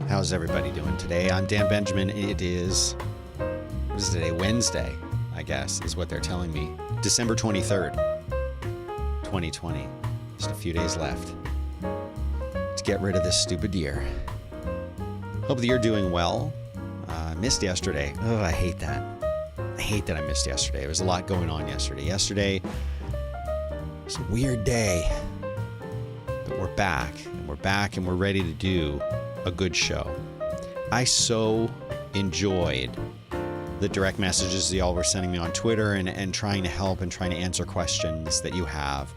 How's everybody doing today? I'm Dan Benjamin. It is, what is today? Wednesday, I guess, is what they're telling me. December 23rd, 2020. Just a few days left to get rid of this stupid year. Hope that you're doing well. I missed yesterday. Oh, I hate that. I hate that I missed yesterday. There was a lot going on yesterday. Yesterday was a weird day. But we're back, and we're ready to do a good show. I so enjoyed the direct messages y'all were sending me on Twitter and trying to help and trying to answer questions that you have.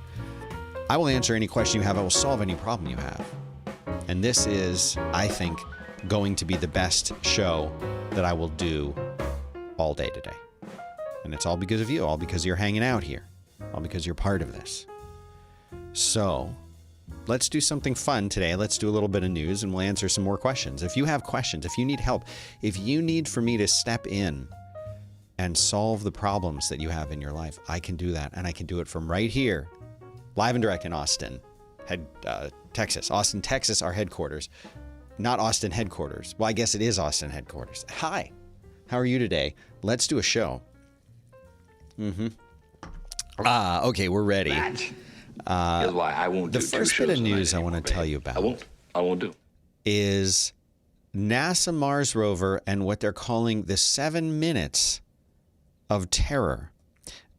I will answer any question you have. I will solve any problem you have. And this is, I think, going to be the best show that I will do all day today. And it's all because of you, all because you're hanging out here, all because you're part of this. So let's do something fun today. Let's do a little bit of news and we'll answer some more questions. If you have questions, if you need help, if you need for me to step in and solve the problems that you have in your life, I can do that. And I can do it from right here, live and direct in Austin, Texas. Austin, Texas, our headquarters. Not Austin headquarters. Well, I guess it is Austin headquarters. Hi, how are you today? Let's do a show. Okay, we're ready. Here's why I won't do the first bit of news I want to tell you about I won't do is NASA Mars rover and what they're calling the 7 minutes of terror.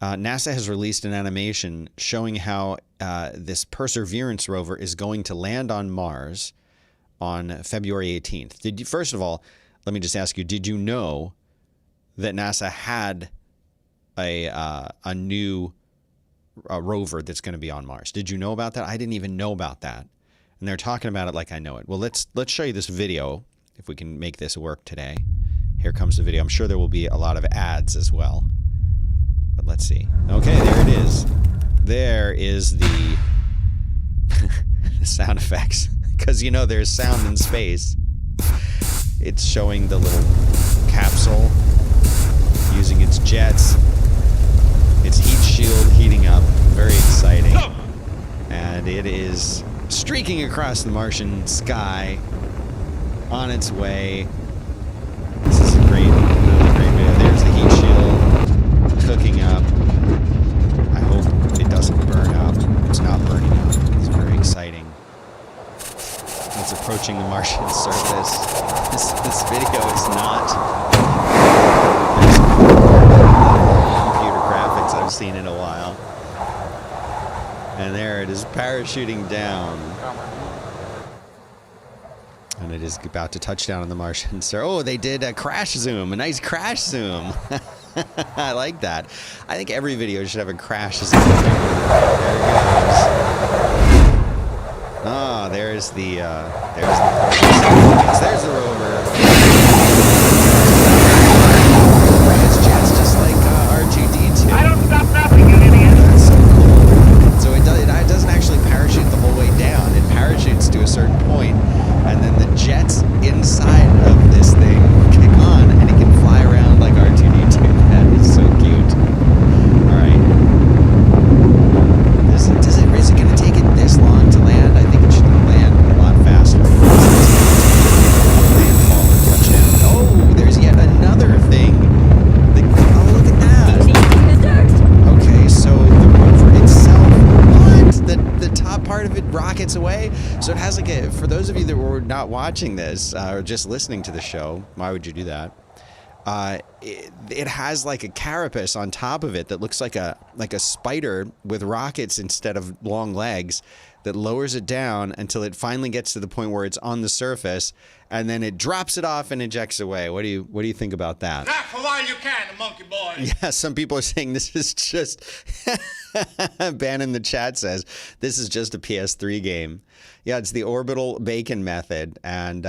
NASA has released an animation showing how this Perseverance rover is going to land on Mars on February 18th. First of all, let me just ask you, did you know that NASA had a new rover that's going to be on Mars? Did you know about that? I didn't even know about that. And they're talking about it like I know it. Well, let's show you this video, if we can make this work today. Here comes the video. I'm sure there will be a lot of ads as well. But let's see. Okay, there it is. There is the, the sound effects. Because, you know, there's sound in space. It's showing the little capsule using its jets. Its heat shield heating up. Very exciting. And it is streaking across the Martian sky on its way. This is a really great video. There's the heat shield cooking up. I hope it doesn't burn up. It's not burning up. It's very exciting. It's approaching the Martian surface. This video is not computer graphics I've seen in a while. And there it is parachuting down. And it is about to touch down on the Martian surface. Oh, they did a crash zoom, a nice crash zoom. I like that. I think every video should have a crash zoom. There it goes. Oh, there's the rover. It's just like R2-D2. I don't stop nothing, you idiot. That's so cool. So it doesn't actually parachute the whole way down. It parachutes to a certain point, and then the jets inside of this thing kick on, and it can fly around like R2-D2. That is so cute. All right. Is it going to take it this long to land? I think it should land a lot faster. Landfall and touchdown. Oh, there's yet another thing. Oh, look at that. Okay, so the rover itself, what? The top part of it rockets away. So it has like a, for those of you that were not watching this or just listening to the show, why would you do that? It has like a carapace on top of it that looks like a spider with rockets instead of long legs that lowers it down until it finally gets to the point where it's on the surface, and then it drops it off and ejects away. What do you think about that? Not for while you can, monkey boy. Yeah, some people are saying this is just Ban in the chat says this is just a PS3 game. Yeah, it's the orbital bacon method, and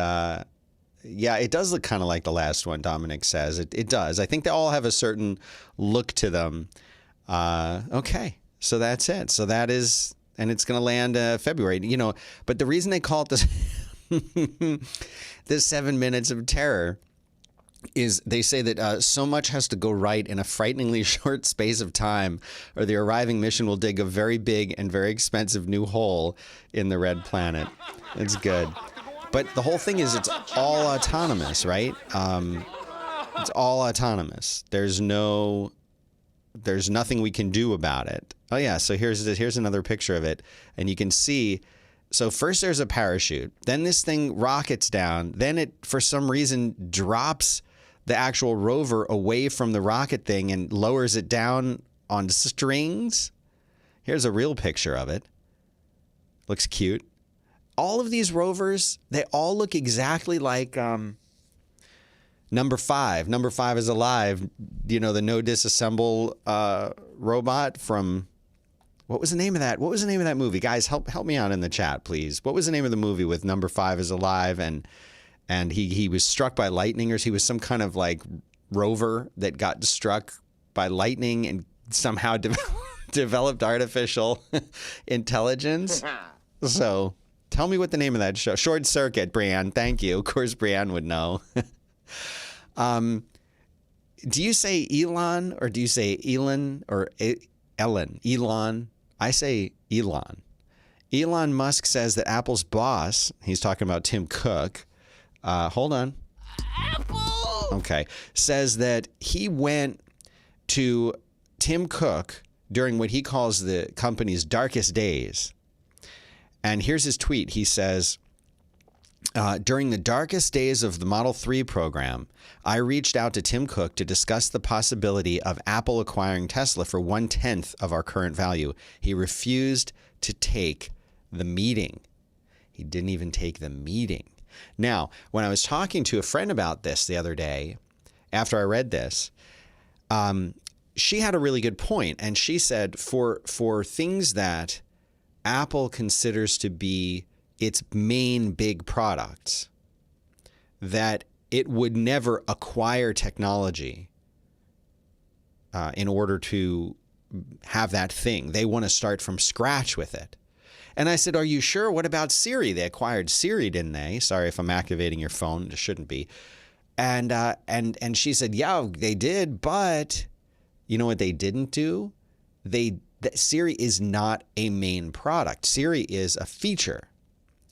yeah, it does look kind of like the last one, Dominic says. It does. I think they all have a certain look to them. Okay, so that's it. So that is, and it's going to land February. You know, but the reason they call it this, this 7 minutes of terror is they say that so much has to go right in a frighteningly short space of time, or the arriving mission will dig a very big and very expensive new hole in the red planet. It's good. But the whole thing is it's all autonomous, right? It's all autonomous. There's nothing we can do about it. Oh yeah, so here's another picture of it, and you can see. So first there's a parachute, then this thing rockets down, then it for some reason drops the actual rover away from the rocket thing and lowers it down on strings. Here's a real picture of it. Looks cute. All of these rovers, they all look exactly like number 5. Number 5 is alive. You know, the no disassemble robot from, what was the name of that? What was the name of that movie? Guys, help me out in the chat, please. What was the name of the movie with number 5 is alive and he was struck by lightning, or he was some kind of like rover that got struck by lightning and somehow developed artificial intelligence. So tell me what the name of that show. Short Circuit, Brianne. Thank you. Of course, Brianne would know. Do you say Elon or do you say Elon or Ellen? Elon. I say Elon. Elon Musk says that Apple's boss, he's talking about Tim Cook. Hold on. Apple. Okay. Says that he went to Tim Cook during what he calls the company's darkest days. And here's his tweet. He says, during the darkest days of the Model 3 program, I reached out to Tim Cook to discuss the possibility of Apple acquiring Tesla for 1/10 of our current value. He refused to take the meeting. He didn't even take the meeting. Now, when I was talking to a friend about this the other day, after I read this, she had a really good point. And she said for things that Apple considers to be its main big products, that it would never acquire technology in order to have that thing. They want to start from scratch with it. And I said, are you sure? What about Siri? They acquired Siri, didn't they? Sorry if I'm activating your phone. It shouldn't be. And she said, yeah, they did. But you know what they didn't do? Siri is not a main product. Siri is a feature.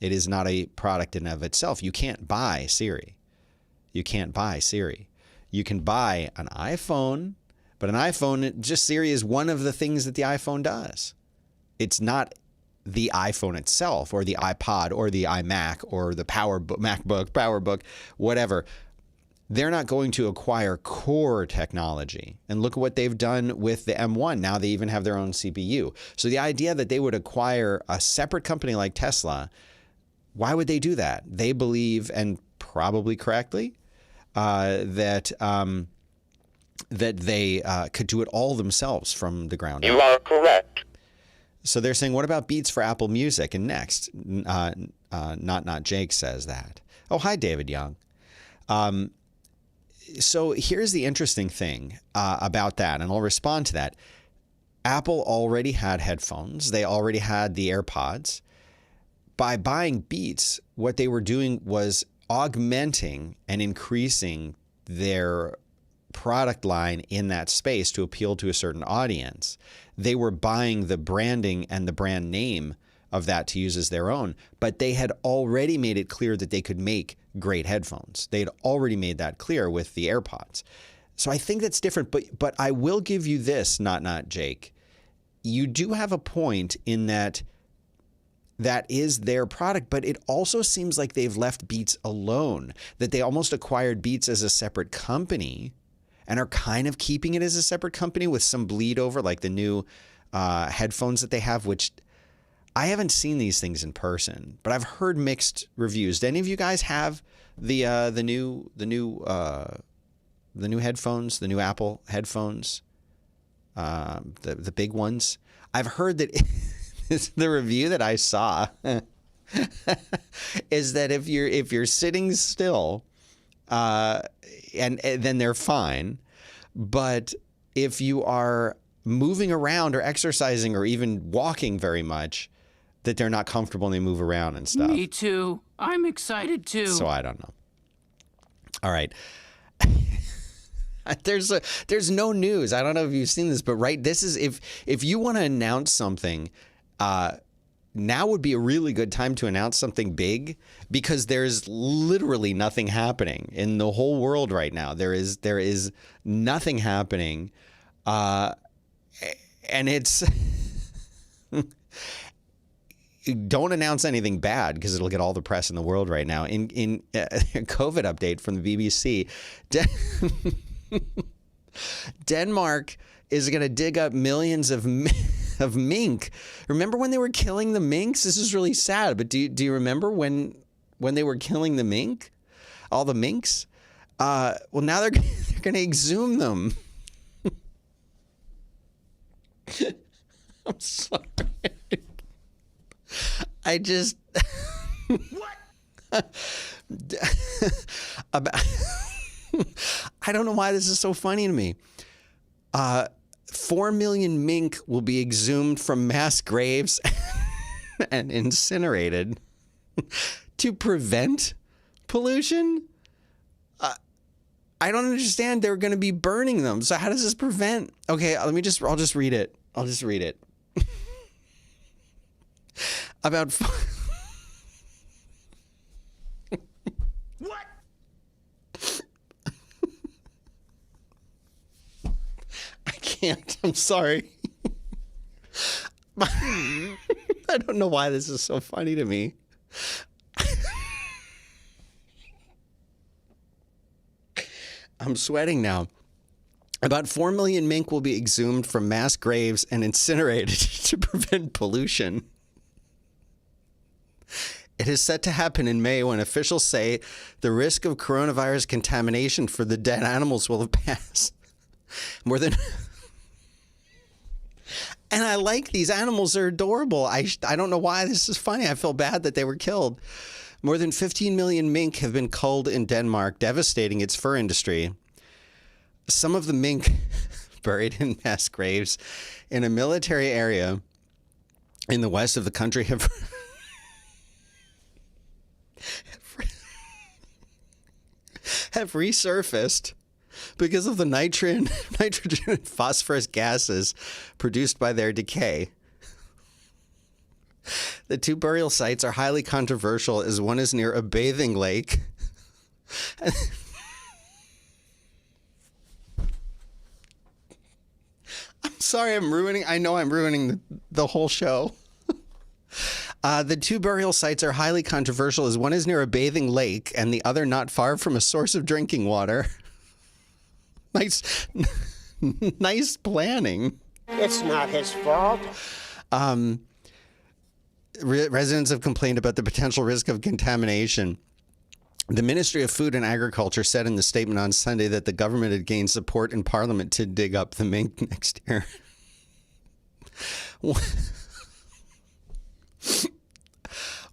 It is not a product in and of itself. You can't buy Siri. You can't buy Siri. You can buy an iPhone, but an iPhone, just Siri is one of the things that the iPhone does. It's not the iPhone itself or the iPod or the iMac or the PowerBook, whatever. They're not going to acquire core technology. And look at what they've done with the M1. Now they even have their own CPU. So the idea that they would acquire a separate company like Tesla, why would they do that? They believe, and probably correctly, that they could do it all themselves from the ground up. You are correct. So they're saying, what about Beats for Apple Music? And next, not Jake says that. Oh, hi, David Young. So here's the interesting thing about that, and I'll respond to that. Apple already had headphones. They already had the AirPods. By buying Beats, what they were doing was augmenting and increasing their product line in that space to appeal to a certain audience. They were buying the branding and the brand name of that to use as their own, but they had already made it clear that they could make great headphones. They had already made that clear with the AirPods. So I think that's different, but I will give you this, not Jake. You do have a point in that is their product, but it also seems like they've left Beats alone, that they almost acquired Beats as a separate company and are kind of keeping it as a separate company with some bleed over, like the new headphones that they have, which I haven't seen these things in person, but I've heard mixed reviews. Do any of you guys have the new headphones, the new Apple headphones, the big ones? I've heard that the review that I saw is that if you're sitting still, and then they're fine, but if you are moving around or exercising or even walking very much, that they're not comfortable and they move around and stuff. Me too. I'm excited too. So I don't know. All right. There's no news. I don't know if you've seen this, but this is if you want to announce something, now would be a really good time to announce something big, because there's literally nothing happening in the whole world right now. There is nothing happening, and it's don't announce anything bad because it'll get all the press in the world right now. In a COVID update from the BBC, Denmark is going to dig up millions of mink. Remember when they were killing the minks? This is really sad, but do you remember when they were killing the mink? All the minks? Well, now they're going to exhume them. I'm sorry. I just what? I don't know why this is so funny to me. 4 million mink will be exhumed from mass graves and incinerated to prevent pollution. I don't understand. They're going to be burning them. So how does this prevent? Okay, I'll just read it. I'll just read it. About What? I can't. I'm sorry. I don't know why this is so funny to me. I'm sweating now. About 4 million mink will be exhumed from mass graves and incinerated to prevent pollution. It is set to happen in May when officials say the risk of coronavirus contamination for the dead animals will have passed. More than... And I like these animals. They're adorable. I don't know why this is funny. I feel bad that they were killed. More than 15 million mink have been culled in Denmark, devastating its fur industry. Some of the mink buried in mass graves in a military area in the west of the country have resurfaced because of the nitrogen and phosphorus gases produced by their decay. The two burial sites are highly controversial, as one is near a bathing lake. I'm sorry, I know I'm ruining the whole show. The two burial sites are highly controversial, as one is near a bathing lake and the other not far from a source of drinking water. Nice planning. It's not his fault. Residents have complained about the potential risk of contamination. The Ministry of Food and Agriculture said in the statement on Sunday that the government had gained support in Parliament to dig up the mink next year.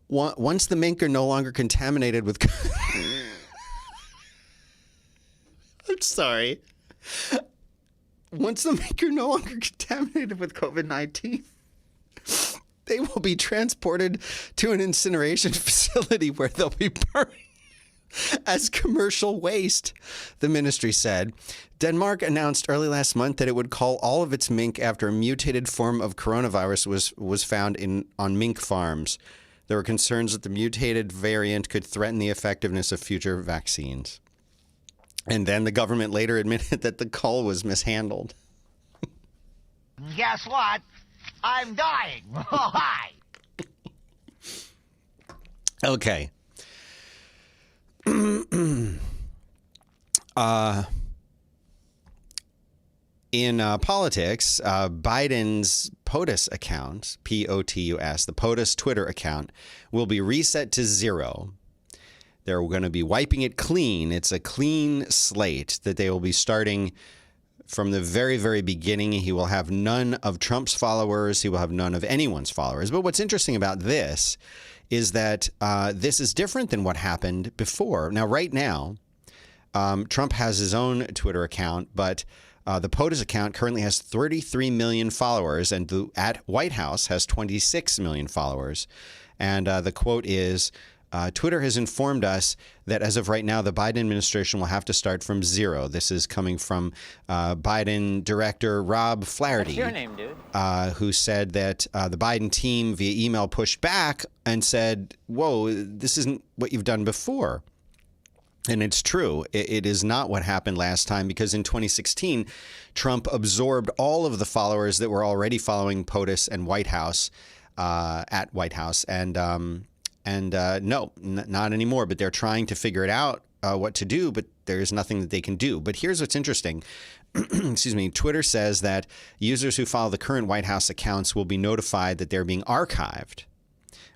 Once the mink are no longer contaminated with... I'm sorry. Once the mink are no longer contaminated with COVID-19, they will be transported to an incineration facility where they'll be burned as commercial waste, the ministry said. Denmark announced early last month that it would cull all of its mink after a mutated form of coronavirus was found on mink farms. There were concerns that the mutated variant could threaten the effectiveness of future vaccines. And then the government later admitted that the cull was mishandled. Guess what? I'm dying. Hi. Okay. In politics, Biden's POTUS account, POTUS, the POTUS Twitter account, will be reset to 0. They're going to be wiping it clean. It's a clean slate that they will be starting from the very, very beginning. He will have none of Trump's followers. He will have none of anyone's followers. But what's interesting about this is that this is different than what happened before. Now, right now, Trump has his own Twitter account, but the POTUS account currently has 33 million followers, and the @White House has 26 million followers. And the quote is, Twitter has informed us that as of right now, the Biden administration will have to start from zero. This is coming from Biden director Rob Flaherty. What's your name, dude? Who said that the Biden team via email pushed back and said, whoa, this isn't what you've done before. And it's true. It is not what happened last time, because in 2016, Trump absorbed all of the followers that were already following POTUS and White House at White House. And no, not anymore. But they're trying to figure it out what to do. But there's nothing that they can do. But here's what's interesting. Excuse me. Twitter says that users who follow the current White House accounts will be notified that they're being archived,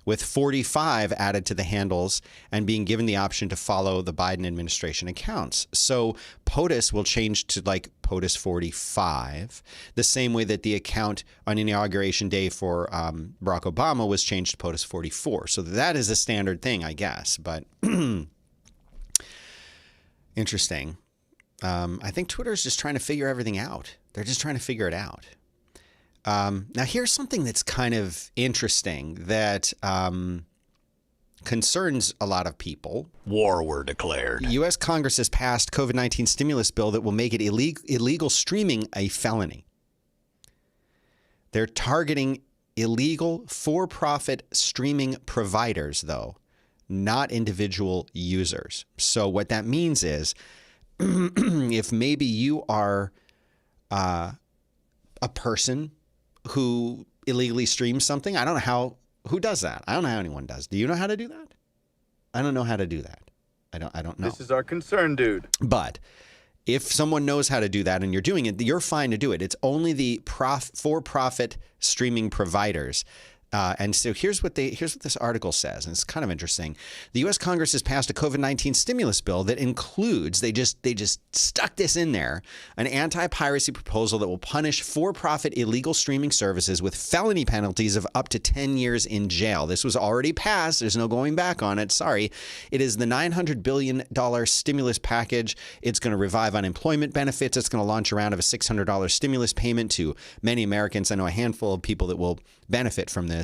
with 45 added to the handles and being given the option to follow the Biden administration accounts. So POTUS will change to like POTUS 45, the same way that the account on Inauguration Day for Barack Obama was changed to POTUS 44. So that is a standard thing, I guess. But interesting. I think Twitter is just trying to figure everything out. They're just trying to figure it out. Now, here's something that's kind of interesting that concerns a lot of people. War were declared. U.S. Congress has passed COVID-19 stimulus bill that will make it illegal streaming a felony. They're targeting illegal for-profit streaming providers, though, not individual users. So what that means is if maybe you are a person who illegally streams something. I don't know who does that. I don't know how anyone does. Do you know how to do that? I don't know how to do that. I don't know. This is our concern, dude. But if someone knows how to do that and you're doing it, you're fine to do it. It's only the for-profit streaming providers. And so here's what this article says, and it's kind of interesting. The U.S. Congress has passed a COVID-19 stimulus bill that includes, they just stuck this in there, an anti-piracy proposal that will punish for-profit illegal streaming services with felony penalties of up to 10 years in jail. This was already passed. There's no going back on it. Sorry. It is the $900 billion stimulus package. It's going to revive unemployment benefits. It's going to launch a round of a $600 stimulus payment to many Americans. I know a handful of people that will benefit from this.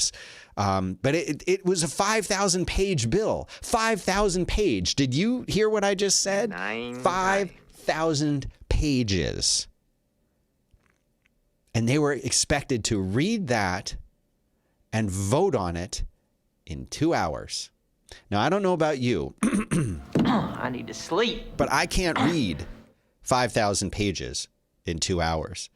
But it was a 5,000-page bill. 5,000 page. Did you hear what I just said? 5,000 pages. And they were expected to read that and vote on it in 2 hours. Now, I don't know about you. I need to sleep. But I can't read 5,000 pages in 2 hours.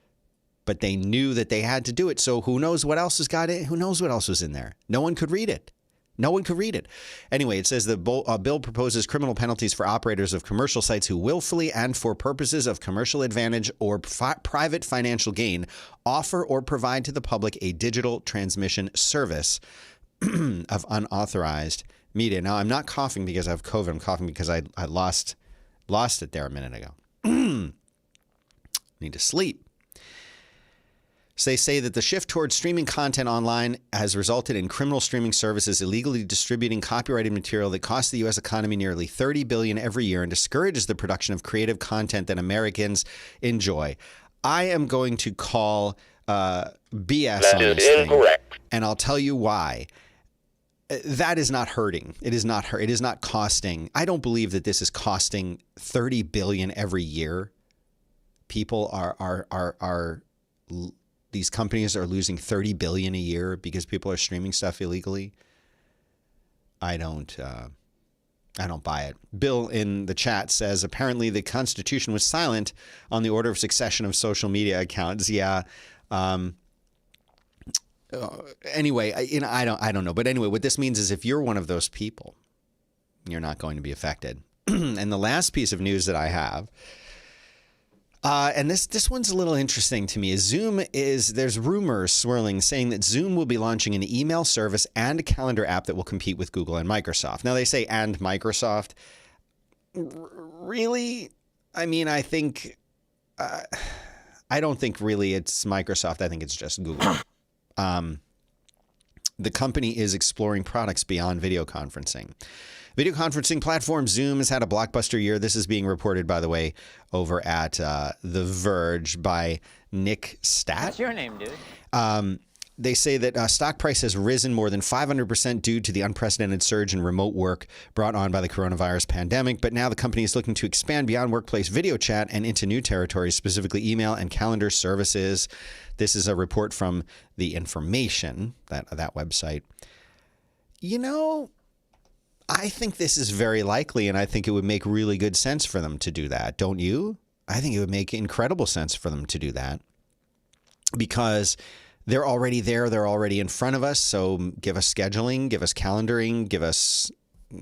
But they knew that they had to do it. So who knows what else has got it? Who knows what else was in there? No one could read it. No one could read it. Anyway, it says the bill proposes criminal penalties for operators of commercial sites who willfully and for purposes of commercial advantage or private financial gain offer or provide to the public a digital transmission service of unauthorized media. Now, I'm not coughing because I have COVID. I'm coughing because I lost it there a minute ago. Need to sleep. So they say that the shift towards streaming content online has resulted in criminal streaming services illegally distributing copyrighted material that costs the U.S. economy nearly $30 billion every year and discourages the production of creative content that Americans enjoy. I am going to call BS on this thing, and I'll tell you why. That is not hurting. It is not hurt. It is not costing. I don't believe that this is costing $30 billion every year. People are these companies are losing $30 billion a year because people are streaming stuff illegally. I don't buy it. Bill in the chat says apparently the Constitution was silent on the order of succession of social media accounts. Yeah. Anyway, I don't know. But anyway, what this means is if you're one of those people, you're not going to be affected. And the last piece of news that I have. And this one's a little interesting to me. There's rumors swirling saying that Zoom will be launching an email service and a calendar app that will compete with Google and Microsoft. Now they say and Microsoft. Really? I mean, I don't think really it's Microsoft. I think it's just Google. The company is exploring products beyond video conferencing. Video conferencing platform Zoom has had a blockbuster year. This is being reported, by the way, over at The Verge by Nick Statt. What's your name, dude? they say that stock price has risen more than 500% due to the unprecedented surge in remote work brought on by the coronavirus pandemic. But now the company is looking to expand beyond workplace video chat and into new territories, specifically email and calendar services. This is a report from The Information, that website. You know, I think this is very likely, and I think it would make really good sense for them to do that. Don't you? I think it would make incredible sense for them to do that because they're already there. They're already in front of us. So give us scheduling, give us calendaring, give us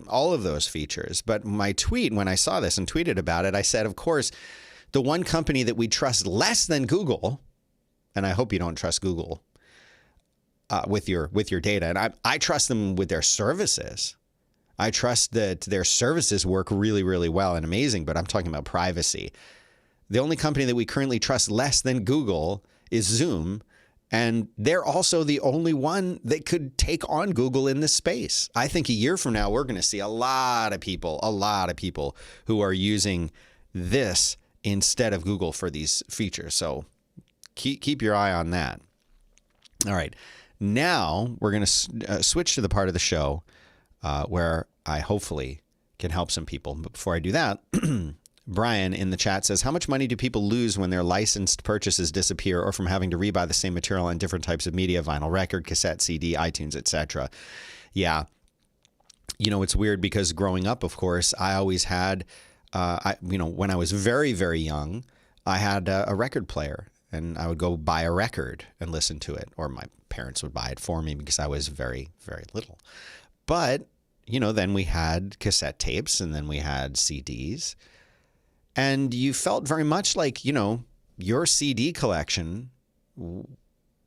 all of those features. But my tweet, when I saw this and tweeted about it, I said, of course, the one company that we trust less than Google, and I hope you don't trust Google with your data, and I trust them with their services. I trust that their services work really, really well and amazing, but I'm talking about privacy. The only company that we currently trust less than Google is Zoom, and they're also the only one that could take on Google in this space. I think a year from now, we're going to see a lot of people who are using this instead of Google for these features. So keep your eye on that. All right. Now we're going to switch to the part of the show where I hopefully can help some people. But before I do that, Brian in the chat says, how much money do people lose when their licensed purchases disappear or from having to rebuy the same material on different types of media, vinyl record, cassette, CD, iTunes, etc.? Yeah. You know, it's weird because growing up, of course, I always had, when I was very, very young, I had a record player and I would go buy a record and listen to it, or my parents would buy it for me because I was very, very little. But, then we had cassette tapes and then we had CDs. And you felt very much like, your CD collection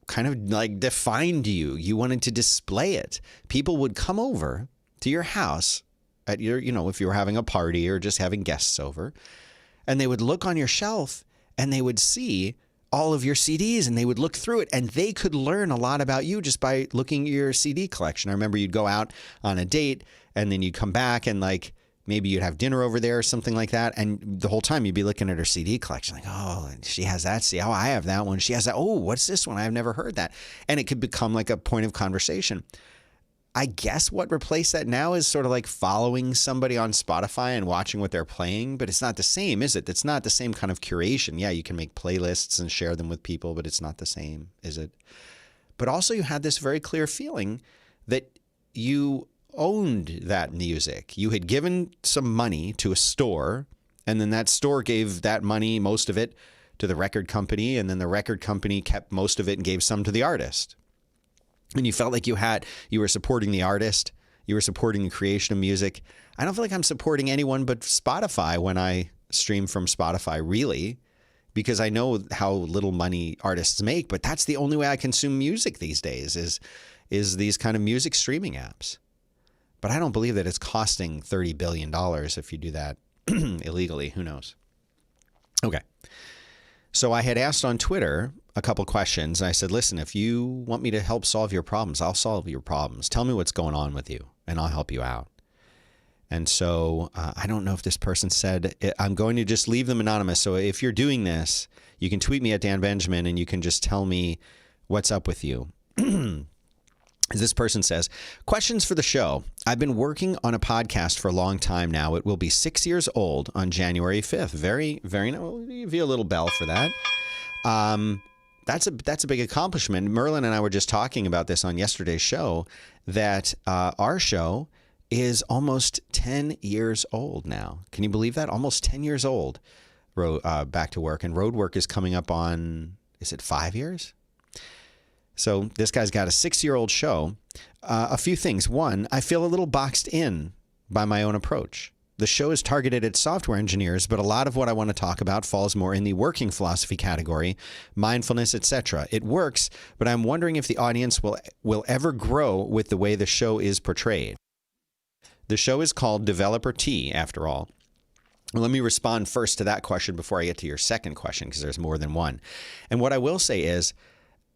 kind of like defined you. You wanted to display it. People would come over to your house at your, if you were having a party or just having guests over, and they would look on your shelf and they would see all of your CDs and they would look through it and they could learn a lot about you just by looking at your CD collection. I remember you'd go out on a date and then you'd come back and maybe you'd have dinner over there or something like that. And the whole time you'd be looking at her CD collection like, oh, she has that. See, oh, I have that one. She has that. Oh, what's this one? I've never heard that. And it could become like a point of conversation. I guess what replaced that now is sort of like following somebody on Spotify and watching what they're playing, but it's not the same, is it? It's not the same kind of curation. Yeah, you can make playlists and share them with people, but it's not the same, is it? But also you had this very clear feeling that you owned that music. You had given some money to a store, and then that store gave that money, most of it, to the record company, and then the record company kept most of it and gave some to the artist. And you felt like you were supporting the artist, you were supporting the creation of music. I don't feel like I'm supporting anyone but Spotify when I stream from Spotify, really, because I know how little money artists make, but that's the only way I consume music these days is these kind of music streaming apps. But I don't believe that it's costing $30 billion if you do that illegally. Who knows? Okay. So I had asked on Twitter a couple questions. And I said, listen, if you want me to help solve your problems, I'll solve your problems. Tell me what's going on with you and I'll help you out. And so I don't know if this person said, I'm going to just leave them anonymous. So if you're doing this, you can tweet me at Dan Benjamin and you can just tell me what's up with you. This person says, questions for the show. I've been working on a podcast for a long time now. It will be 6 years old on January 5th. Very, very nice. We'll give you a little bell for that. That's a big accomplishment. Merlin and I were just talking about this on yesterday's show, that our show is almost 10 years old now. Can you believe that? Almost 10 years old. Back to work. And road work is coming up on, is it 5 years? So this guy's got a 6-year-old show. A few things. One, I feel a little boxed in by my own approach. The show is targeted at software engineers, but a lot of what I want to talk about falls more in the working philosophy category, mindfulness, etc. It works, but I'm wondering if the audience will ever grow with the way the show is portrayed. The show is called Developer Tea, after all. Let me respond first to that question before I get to your second question, because there's more than one. And what I will say is,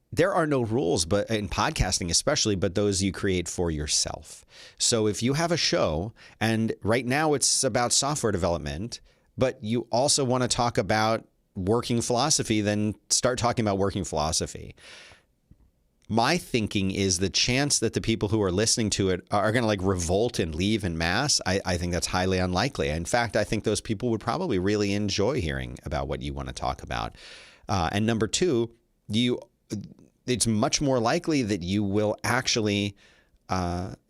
there are no rules, but in podcasting especially, but those you create for yourself. So if you have a show, and right now it's about software development, but you also want to talk about working philosophy, then start talking about working philosophy. My thinking is the chance that the people who are listening to it are going to like revolt and leave en masse. I think that's highly unlikely. In fact, I think those people would probably really enjoy hearing about what you want to talk about. And number two, it's much more likely that you will actually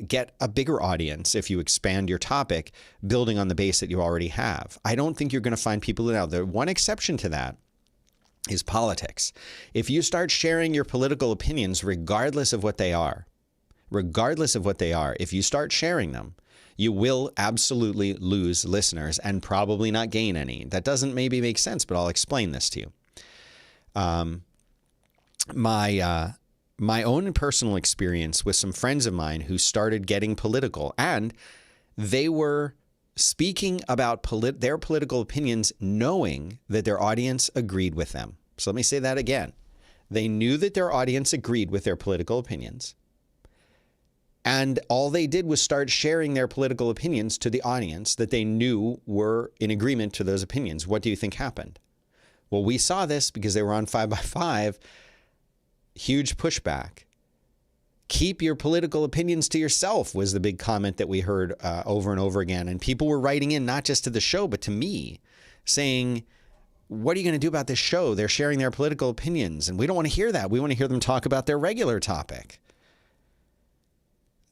get a bigger audience if you expand your topic, building on the base that you already have. I don't think you're going to find people now. The one exception to that is politics. If you start sharing your political opinions, regardless of what they are, if you start sharing them, you will absolutely lose listeners and probably not gain any. That doesn't maybe make sense, but I'll explain this to you. My own personal experience with some friends of mine who started getting political, and they were speaking about their political opinions knowing that their audience agreed with them. So let me say that again. They knew that their audience agreed with their political opinions. And all they did was start sharing their political opinions to the audience that they knew were in agreement to those opinions. What do you think happened? Well, we saw this because they were on 5x5. Huge pushback. Keep your political opinions to yourself was the big comment that we heard over and over again. And people were writing in not just to the show, but to me saying, what are you going to do about this show? They're sharing their political opinions and we don't want to hear that. We want to hear them talk about their regular topic.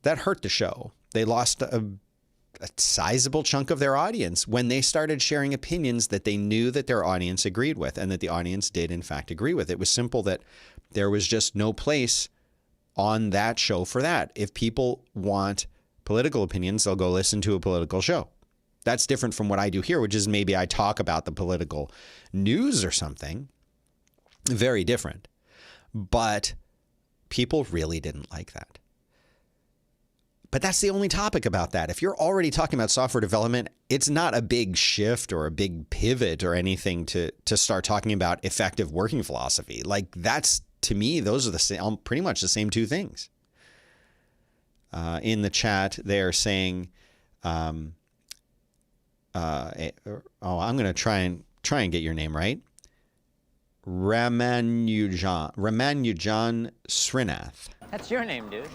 That hurt the show. They lost a sizable chunk of their audience when they started sharing opinions that they knew that their audience agreed with and that the audience did in fact agree with. It was simple that there was just no place on that show for that. If people want political opinions, they'll go listen to a political show. That's different from what I do here, which is maybe I talk about the political news or something. Very different. But people really didn't like that. But that's the only topic about that. If you're already talking about software development, it's not a big shift or a big pivot or anything to start talking about effective working philosophy. Like that's, to me, those are the same, pretty much the same two things. In the chat, they're saying, I'm going to try and get your name right. Ramanujan Srinath. That's your name, dude.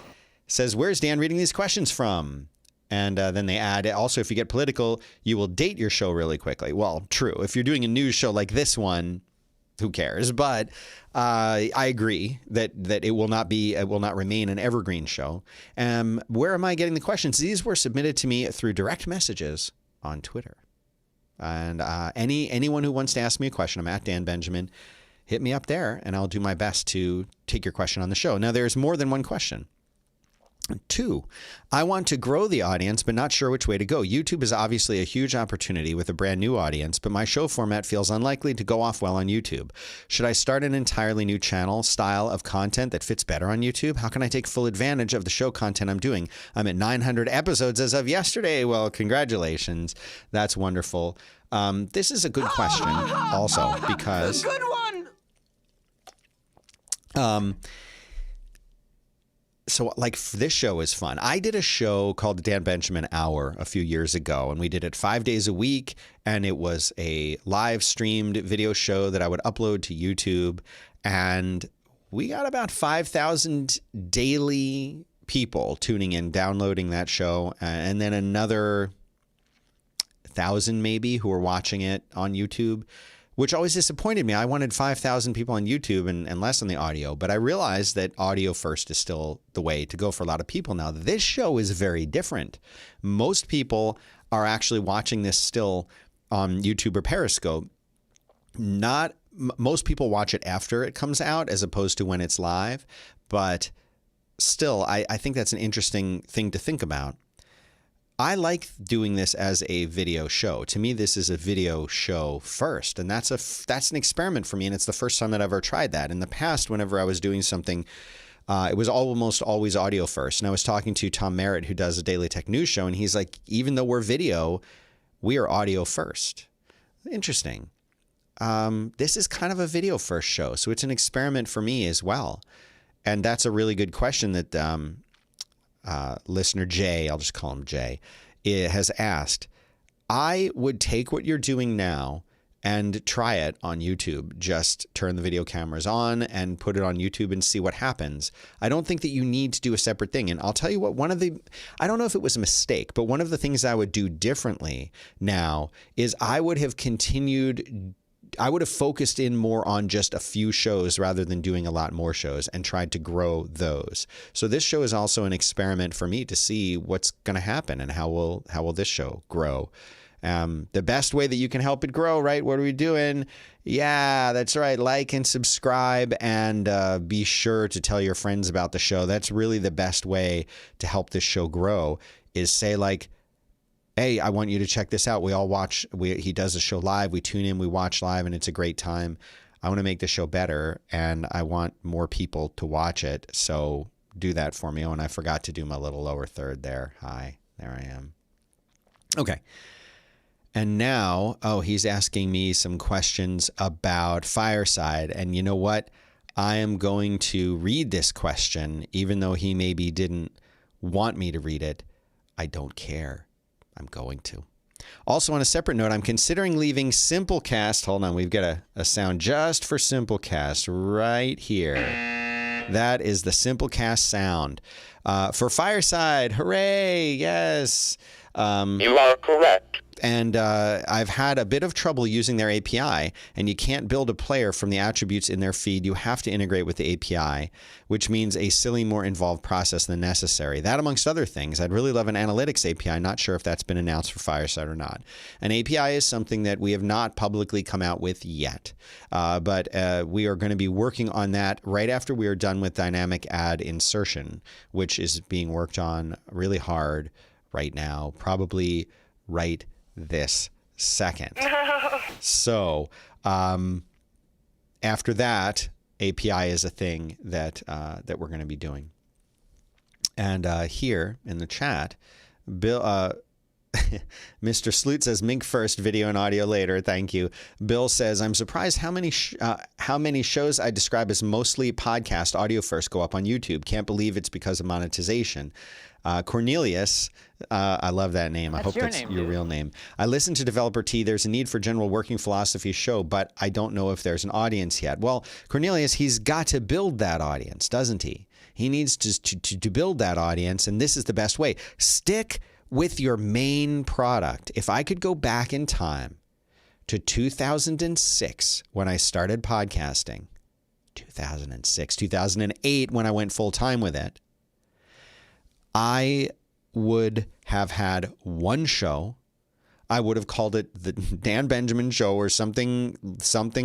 Says, where's Dan reading these questions from? And then they add, also, if you get political, you will date your show really quickly. Well, true. If you're doing a news show like this one, who cares? But I agree that it will not remain an evergreen show. Where am I getting the questions? These were submitted to me through direct messages on Twitter. And anyone who wants to ask me a question, I'm at Dan Benjamin. Hit me up there, and I'll do my best to take your question on the show. Now, there's more than one question. 2, I want to grow the audience, but not sure which way to go. YouTube is obviously a huge opportunity with a brand new audience, but my show format feels unlikely to go off well on YouTube. Should I start an entirely new channel style of content that fits better on YouTube? How can I take full advantage of the show content I'm doing? I'm at 900 episodes as of yesterday. Well, congratulations. That's wonderful. This is a good question also because... Good one! So like this show is fun. I did a show called the Dan Benjamin Hour a few years ago, and we did it 5 days a week. And it was a live streamed video show that I would upload to YouTube. And we got about 5,000 daily people tuning in, downloading that show. And then another 1,000 maybe who were watching it on YouTube, which always disappointed me. I wanted 5,000 people on YouTube and less on the audio, but I realized that audio first is still the way to go for a lot of people. Now, this show is very different. Most people are actually watching this still on YouTube or Periscope. Most people watch it after it comes out as opposed to when it's live, but still, I think that's an interesting thing to think about. I like doing this as a video show. To me, this is a video show first, and that's an experiment for me, and it's the first time that I've ever tried that. In the past, whenever I was doing something, it was almost always audio first. And I was talking to Tom Merritt, who does a Daily Tech News show, and he's like, even though we're video, we are audio first. Interesting. This is kind of a video first show, so it's an experiment for me as well. And that's a really good question that listener Jay, I'll just call him Jay, has asked. I would take what you're doing now and try it on YouTube. Just turn the video cameras on and put it on YouTube and see what happens. I don't think that you need to do a separate thing. And I'll tell you what, I don't know if it was a mistake, but one of the things I would do differently now is I would have focused in more on just a few shows rather than doing a lot more shows and tried to grow those. So this show is also an experiment for me to see what's going to happen and how will this show grow. The best way that you can help it grow, right? What are we doing? Yeah, that's right. Like and subscribe, and be sure to tell your friends about the show. That's really the best way to help this show grow, is say like, hey, I want you to check this out. We all watch, he does the show live. We tune in, we watch live, and it's a great time. I want to make the show better, and I want more people to watch it. So do that for me. Oh, and I forgot to do my little lower third there. Hi, there I am. Okay. And now, he's asking me some questions about Fireside. And you know what? I am going to read this question, even though he maybe didn't want me to read it. I don't care. I'm going to. Also, on a separate note, I'm considering leaving Simplecast. Hold on, we've got a sound just for Simplecast right here. That is the Simplecast sound. For Fireside, hooray, yes. You are correct. And I've had a bit of trouble using their API, and you can't build a player from the attributes in their feed. You have to integrate with the API, which means a silly, more involved process than necessary. That, amongst other things, I'd really love an analytics API. Not sure if that's been announced for Fireside or not. An API is something that we have not publicly come out with yet, but we are going to be working on that right after we are done with dynamic ad insertion, which is being worked on really hard right now, probably right this second. So after that, API is a thing that we're going to be doing. And here in the chat, Bill, Mr. Sloot says, Mink first, video and audio later. Thank you. Bill says, I'm surprised how many shows I describe as mostly podcast audio first go up on YouTube. Can't believe it's because of monetization. Cornelius, I love that name. I hope that's your real name. I listen to Developer T. There's a need for general working philosophy show, but I don't know if there's an audience yet. Well, Cornelius, he's got to build that audience, doesn't he? He needs to build that audience, and this is the best way. Stick with your main product. If I could go back in time to 2006 when I started podcasting, 2006, 2008 when I went full time with it, I would have had one show. I would have called it the Dan Benjamin Show or something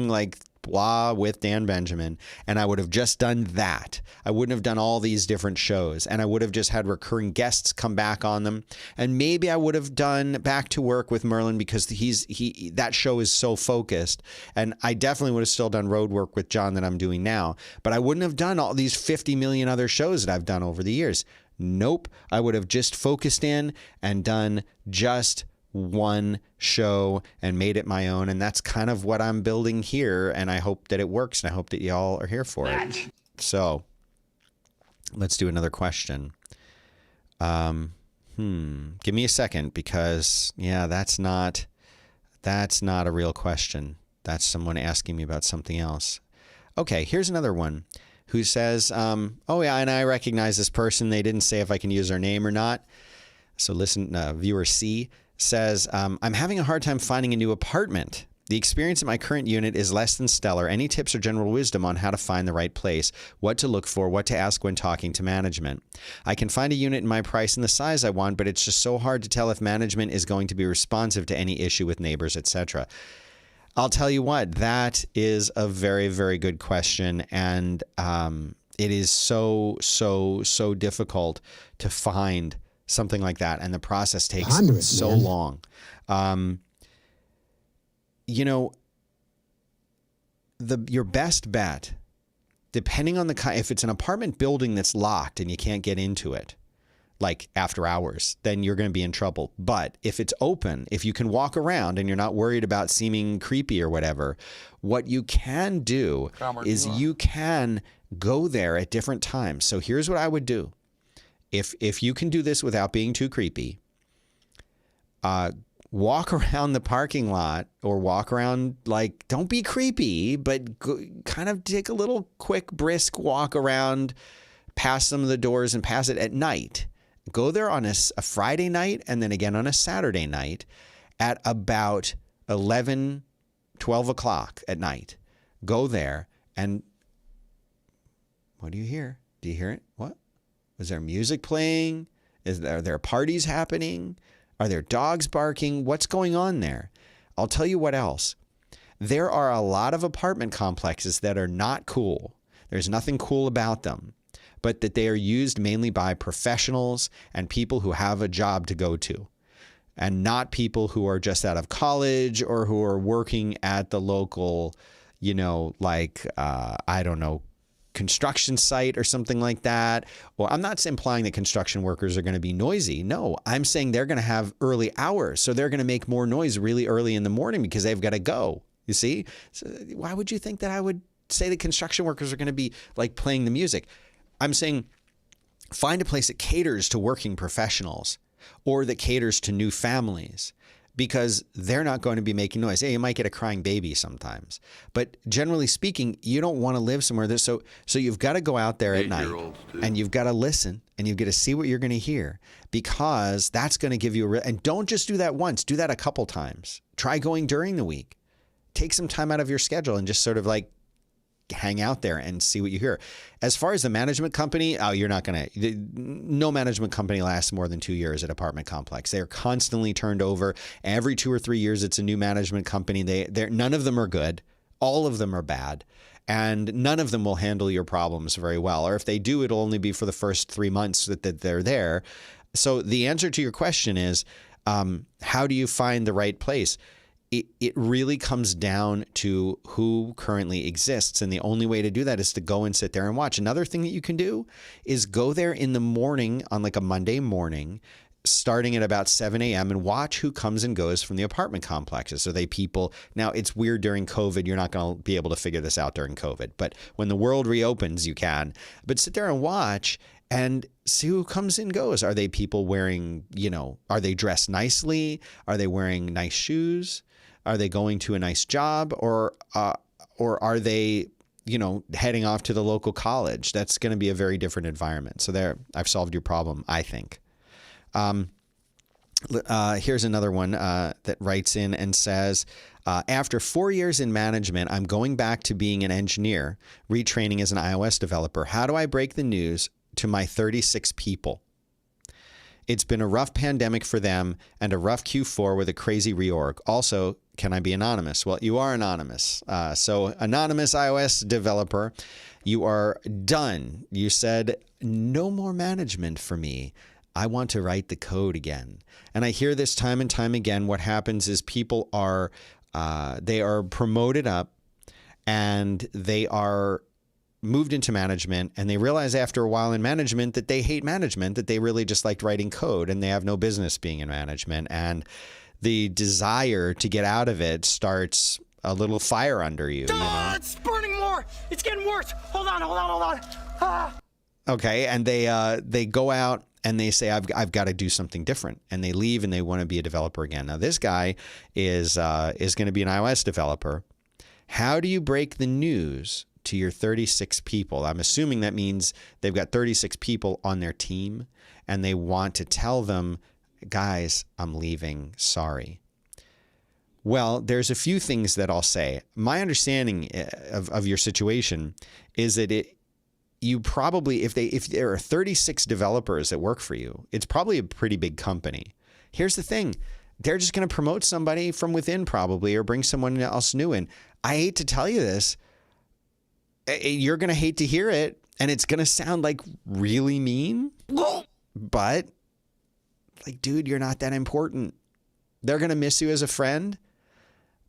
like blah with Dan Benjamin. And I would have just done that. I wouldn't have done all these different shows. And I would have just had recurring guests come back on them. And maybe I would have done Back to Work with Merlin because that show is so focused. And I definitely would have still done road work with John that I'm doing now. But I wouldn't have done all these 50 million other shows that I've done over the years. Nope. I would have just focused in and done just one show and made it my own. And that's kind of what I'm building here. And I hope that it works. And I hope that y'all are here for it. So let's do another question. Give me a second because, yeah, that's not a real question. That's someone asking me about something else. Okay, here's another one. Who says, oh, yeah, and I recognize this person. They didn't say if I can use their name or not. So listen, viewer C says, I'm having a hard time finding a new apartment. The experience in my current unit is less than stellar. Any tips or general wisdom on how to find the right place, what to look for, what to ask when talking to management? I can find a unit in my price and the size I want, but it's just so hard to tell if management is going to be responsive to any issue with neighbors, etc. I'll tell you what, that is a very, very good question. And it is so difficult to find something like that. And the process takes so long. Your best bet, depending on if it's an apartment building that's locked and you can't get into it, like after hours, then you're going to be in trouble. But if it's open, if you can walk around and you're not worried about seeming creepy or whatever, what you can do is you can go there at different times. So here's what I would do. If you can do this without being too creepy, walk around the parking lot or walk around, like, don't be creepy, but kind of take a little quick, brisk walk around past some of the doors and pass it at night. Go there on a Friday night and then again on a Saturday night at about 11, 12 o'clock at night. Go there and what do you hear? Do you hear it? What? Is there music playing? Are there parties happening? Are there dogs barking? What's going on there? I'll tell you what else. There are a lot of apartment complexes that are not cool. There's nothing cool about them, but that they are used mainly by professionals and people who have a job to go to, and not people who are just out of college or who are working at the local, I don't know, construction site or something like that. Well, I'm not implying that construction workers are going to be noisy. No, I'm saying they're going to have early hours. So they're going to make more noise really early in the morning because they've got to go. You see? So why would you think that I would say that construction workers are going to be like playing the music? I'm saying find a place that caters to working professionals or that caters to new families, because they're not going to be making noise. Yeah, you might get a crying baby sometimes, but generally speaking, you don't want to live somewhere that so you've got to go out there at night and you've got to listen and you've got to see what you're going to hear, because that's going to give you and don't just do that once, do that a couple times. Try going during the week. Take some time out of your schedule and just sort of like hang out there and see what you hear. As far as the management company, no management company lasts more than 2 years at apartment complex. They're constantly turned over. Every 2 or 3 years, it's a new management company. None of them are good. All of them are bad. And none of them will handle your problems very well. Or if they do, it'll only be for the first 3 months that they're there. So the answer to your question is, how do you find the right place? It really comes down to who currently exists. And the only way to do that is to go and sit there and watch. Another thing that you can do is go there in the morning on like a Monday morning, starting at about 7 a.m. and watch who comes and goes from the apartment complexes. Are they people? Now, it's weird during COVID. You're not going to be able to figure this out during COVID. But when the world reopens, you can. But sit there and watch and see who comes and goes. Are they people wearing, are they dressed nicely? Are they wearing nice shoes? Are they going to a nice job, or are they, heading off to the local college? That's going to be a very different environment. So there, I've solved your problem, I think. Here's another one that writes in and says, after 4 years in management, I'm going back to being an engineer, retraining as an iOS developer. How do I break the news to my 36 people? It's been a rough pandemic for them and a rough Q4 with a crazy reorg. Also, can I be anonymous? Well, you are anonymous. So anonymous iOS developer, you are done. You said no more management for me. I want to write the code again. And I hear this time and time again. What happens is people are, they are promoted up and they are moved into management, and they realize after a while in management that they hate management, that they really just liked writing code and they have no business being in management. And the desire to get out of it starts a little fire under you. It's burning more. It's getting worse. Hold on. Ah. Okay. And they go out and they say, I've got to do something different. And they leave and they want to be a developer again. Now, this guy is going to be an iOS developer. How do you break the news to your 36 people? I'm assuming that means they've got 36 people on their team and they want to tell them, guys, I'm leaving. Sorry. Well, there's a few things that I'll say. My understanding of your situation is that you probably, if there are 36 developers that work for you, it's probably a pretty big company. Here's the thing. They're just going to promote somebody from within probably, or bring someone else new in. I hate to tell you this. You're going to hate to hear it, and it's going to sound like really mean, but like, dude, you're not that important. They're going to miss you as a friend,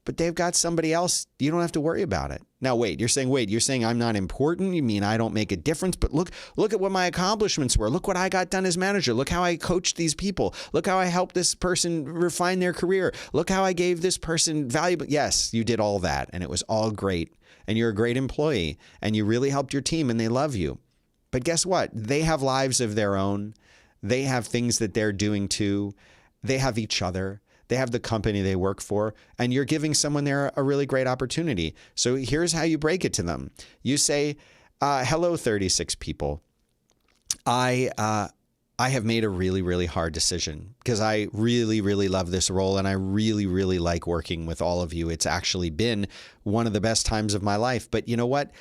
but they've got somebody else. You don't have to worry about it. Now, you're saying I'm not important? You mean I don't make a difference? But look at what my accomplishments were. Look what I got done as manager. Look how I coached these people. Look how I helped this person refine their career. Look how I gave this person valuable. Yes, you did all that, and it was all great. And you're a great employee, and you really helped your team, and they love you. But guess what? They have lives of their own. They have things that they're doing too. They have each other. They have the company they work for, and you're giving someone there a really great opportunity. So here's how you break it to them. You say, hello, 36 people. I have made a really, really hard decision because I really, really love this role, and I really, really like working with all of you. It's actually been one of the best times of my life. But you know what?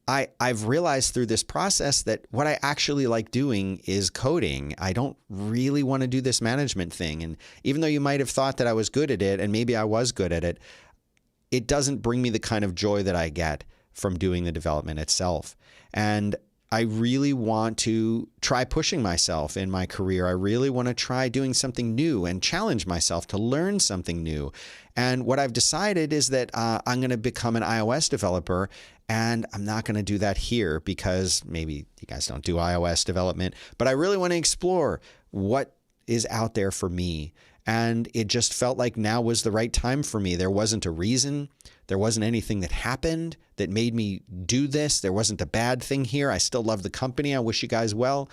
I've realized through this process that what I actually like doing is coding. I don't really want to do this management thing. And even though you might have thought that I was good at it, and maybe I was good at it, it doesn't bring me the kind of joy that I get from doing the development itself. And I really want to try pushing myself in my career. I really want to try doing something new and challenge myself to learn something new. And what I've decided is that I'm going to become an iOS developer, and I'm not going to do that here because maybe you guys don't do iOS development, but I really want to explore what is out there for me. And it just felt like now was the right time for me. There wasn't a reason. There wasn't anything that happened that made me do this. There wasn't a bad thing here. I still love the company. I wish you guys well.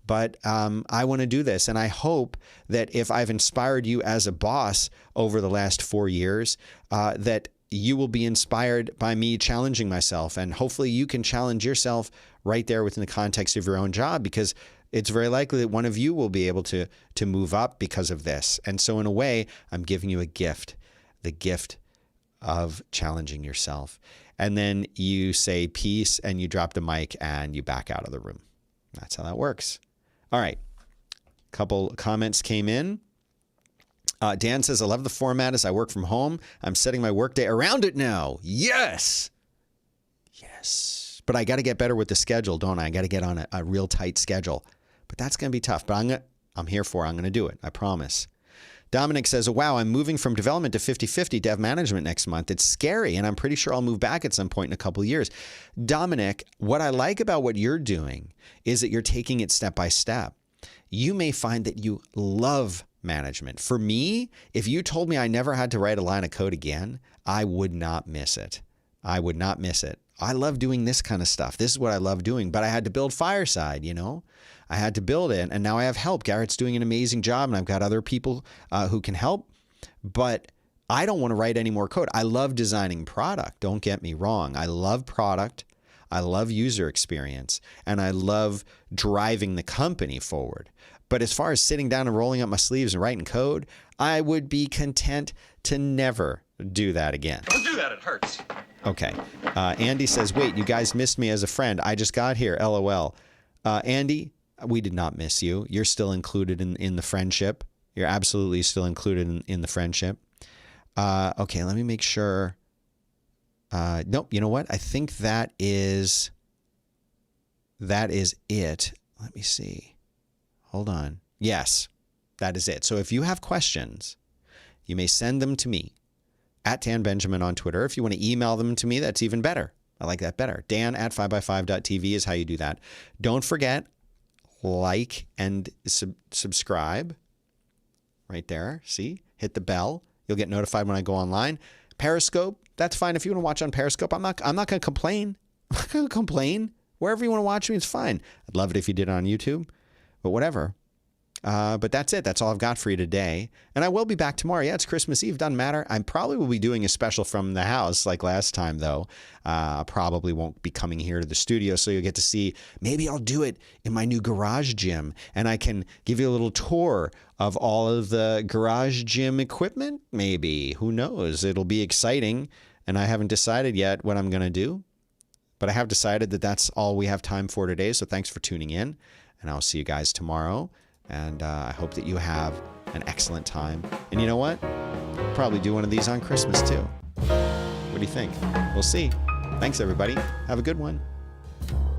But I want to do this. And I hope that if I've inspired you as a boss over the last 4 years, that you will be inspired by me challenging myself. And hopefully you can challenge yourself right there within the context of your own job, because it's very likely that one of you will be able to move up because of this. And so in a way, I'm giving you a gift, the gift of challenging yourself. And then you say peace and you drop the mic and you back out of the room. That's how that works. All right. A couple comments came in. Dan says, I love the format as I work from home. I'm setting my workday around it now. Yes. Yes. But I got to get better with the schedule, don't I? I got to get on a real tight schedule. But that's going to be tough. But I'm here for it. I'm going to do it. I promise. Dominic says, wow, I'm moving from development to 50-50 dev management next month. It's scary, and I'm pretty sure I'll move back at some point in a couple of years. Dominic, what I like about what you're doing is that you're taking it step by step. You may find that you love management. For me, if you told me I never had to write a line of code again, I would not miss it. I would not miss it. I love doing this kind of stuff. This is what I love doing, but I had to build Fireside, you know? I had to build it, and now I have help. Garrett's doing an amazing job, and I've got other people who can help, but I don't want to write any more code. I love designing product. Don't get me wrong. I love product. I love user experience, and I love driving the company forward. But as far as sitting down and rolling up my sleeves and writing code, I would be content to never do that again. Don't do that, it hurts. Okay. Andy says, wait, you guys missed me as a friend. I just got here, LOL. Andy, we did not miss you. You're still included in the friendship. You're absolutely still included in the friendship. Okay, let me make sure. Nope, you know what? I think that is it. Let me see. Hold on. Yes, that is it. So if you have questions, you may send them to me at Dan Benjamin on Twitter. If you want to email them to me, that's even better. I like that better. Dan at 5by5.tv is how you do that. Don't forget, like and subscribe right there. See, hit the bell. You'll get notified when I go online. Periscope, that's fine. If you want to watch on Periscope, I'm not going to complain. I'm not going to complain. Wherever you want to watch me, it's fine. I'd love it if you did it on YouTube, but whatever. But that's it. That's all I've got for you today. And I will be back tomorrow. Yeah, it's Christmas Eve. Doesn't matter. I probably will be doing a special from the house like last time, though. Probably won't be coming here to the studio, so you'll get to see. Maybe I'll do it in my new garage gym, and I can give you a little tour of all of the garage gym equipment. Maybe. Who knows? It'll be exciting, and I haven't decided yet what I'm going to do. But I have decided that that's all we have time for today, so thanks for tuning in, and I'll see you guys tomorrow. And I hope that you have an excellent time. And you know what? I'll probably do one of these on Christmas too. What do you think? We'll see. Thanks, everybody. Have a good one.